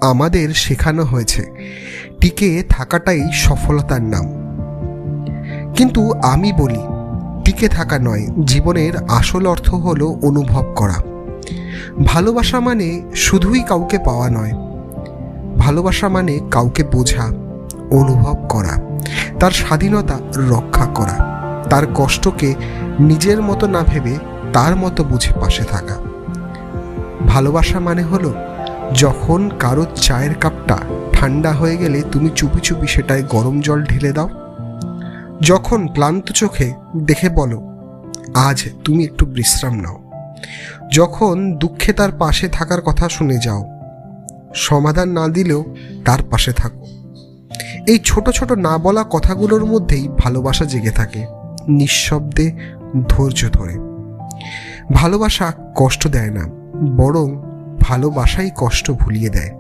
আমাদের শেখানো হয়েছে টিকে থাকাটাই সফলতার নাম, কিন্তু আমি বলি টিকে থাকা নয়, জীবনের আসল অর্থ হলো অনুভব করা। ভালোবাসা মানে শুধুই কাউকে পাওয়া নয়, ভালোবাসা মানে কাউকে বোঝা, অনুভব করা, তার স্বাধীনতা রক্ষা করা, তার কষ্টকে নিজের মতো না ভেবে তার মতো বুঝে পাশে থাকা। ভালোবাসা মানে হলো যখন কারো চায়ের কাপটা ঠান্ডা হয়ে গেলে তুমি চুপি চুপি সেটায় গরম জল ঢেলে দাও, যখন ক্লান্ত চোখে দেখে বলো আজ তুমি একটু বিশ্রাম নাও, যখন দুঃখে তার পাশে থাকার কথা শুনে যাও, সমাধান না দিলেও তার পাশে থাকো। এই ছোট ছোট না বলা কথাগুলোর মধ্যেই ভালোবাসা জেগে থাকে, নিঃশব্দে, ধৈর্য ধরে। ভালোবাসা কষ্ট দেয় না, বরং ভালোবাসাই কষ্ট ভুলিয়ে দেয়।